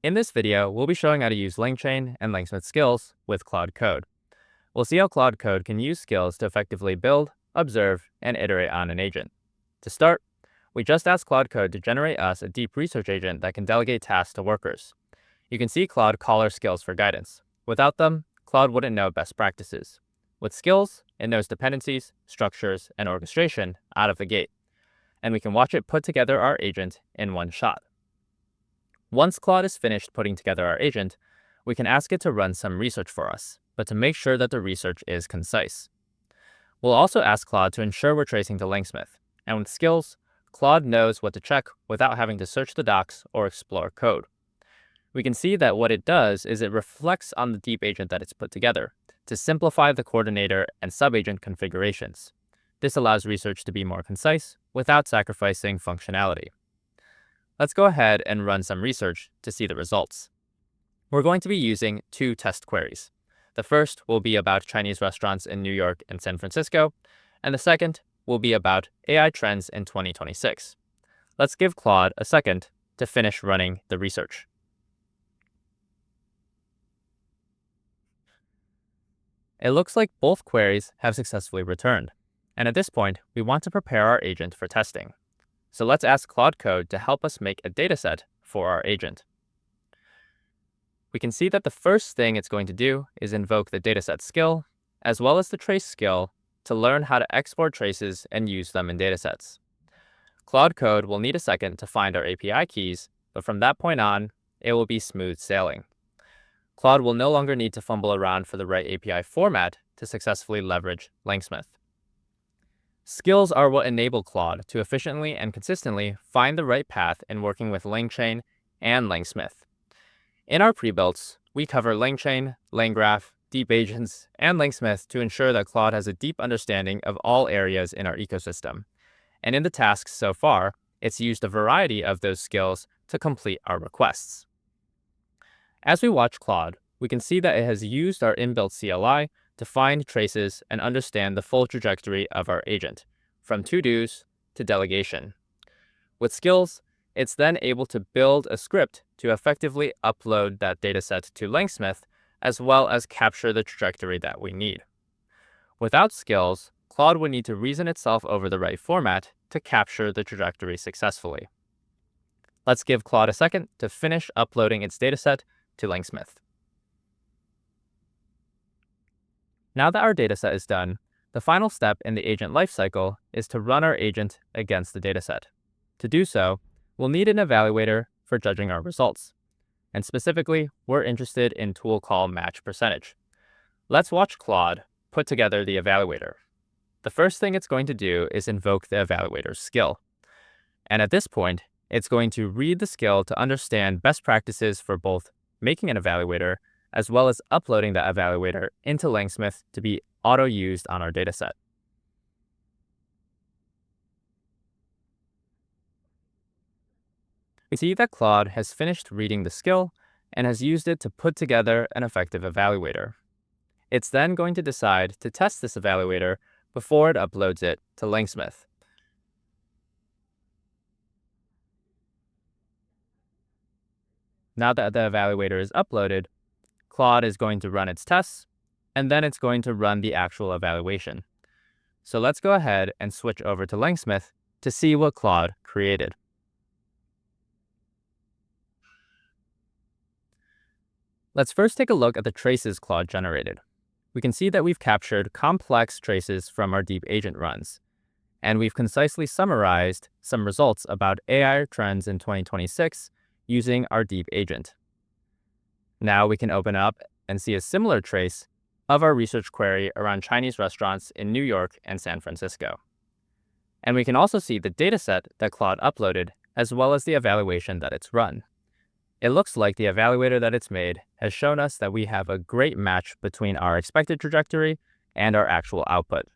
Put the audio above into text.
In this video, we'll be showing how to use LangChain and LangSmith skills with Claude Code. We'll see how Claude Code can use skills to effectively build, observe, and iterate on an agent. To start, we just asked Claude Code to generate us a deep research agent that can delegate tasks to workers. You can see Claude call our skills for guidance. Without them, Claude wouldn't know best practices. With skills, it knows dependencies, structures, and orchestration out of the gate. And we can watch it put together our agent in one shot. Once Claude is finished putting together our agent, we can ask it to run some research for us, but to make sure that the research is concise. We'll also ask Claude to ensure we're tracing to LangSmith, and with skills, Claude knows what to check without having to search the docs or explore code. We can see that what it does is it reflects on the deep agent that it's put together to simplify the coordinator and subagent configurations. This allows research to be more concise without sacrificing functionality. Let's go ahead and run some research to see the results. We're going to be using two test queries. The first will be about Chinese restaurants in New York and San Francisco, and the second will be about AI trends in 2026. Let's give Claude a second to finish running the research. It looks like both queries have successfully returned, and at this point, we want to prepare our agent for testing. So let's ask Claude Code to help us make a dataset for our agent. We can see that the first thing it's going to do is invoke the dataset skill, as well as the trace skill, to learn how to export traces and use them in datasets. Claude Code will need a second to find our API keys, but from that point on, it will be smooth sailing. Claude will no longer need to fumble around for the right API format to successfully leverage LangSmith. Skills are what enable Claude to efficiently and consistently find the right path in working with LangChain and LangSmith. In our pre-builts, we cover LangChain, LangGraph, deep agents, and LangSmith to ensure that Claude has a deep understanding of all areas in our ecosystem. And in the tasks so far, it's used a variety of those skills to complete our requests. As we watch Claude, we can see that it has used our inbuilt CLI to find traces and understand the full trajectory of our agent, from to-dos to delegation. With skills, it's then able to build a script to effectively upload that dataset to LangSmith, as well as capture the trajectory that we need. Without skills, Claude would need to reason itself over the right format to capture the trajectory successfully. Let's give Claude a second to finish uploading its dataset to LangSmith. Now that our dataset is done, the final step in the agent lifecycle is to run our agent against the dataset. To do so, we'll need an evaluator for judging our results. And specifically, we're interested in tool call match percentage. Let's watch Claude put together the evaluator. The first thing it's going to do is invoke the evaluator's skill. And at this point, it's going to read the skill to understand best practices for both making an evaluator as well as uploading that evaluator into LangSmith to be auto-used on our dataset. We see that Claude has finished reading the skill and has used it to put together an effective evaluator. It's then going to decide to test this evaluator before it uploads it to LangSmith. Now that the evaluator is uploaded, Claude is going to run its tests, and then it's going to run the actual evaluation. So let's go ahead and switch over to LangSmith to see what Claude created. Let's first take a look at the traces Claude generated. We can see that we've captured complex traces from our deep agent runs, and we've concisely summarized some results about AI trends in 2026 using our deep agent. Now we can open up and see a similar trace of our research query around Chinese restaurants in New York and San Francisco. And we can also see the dataset that Claude uploaded, as well as the evaluation that it's run. It looks like the evaluator that it's made has shown us that we have a great match between our expected trajectory and our actual output.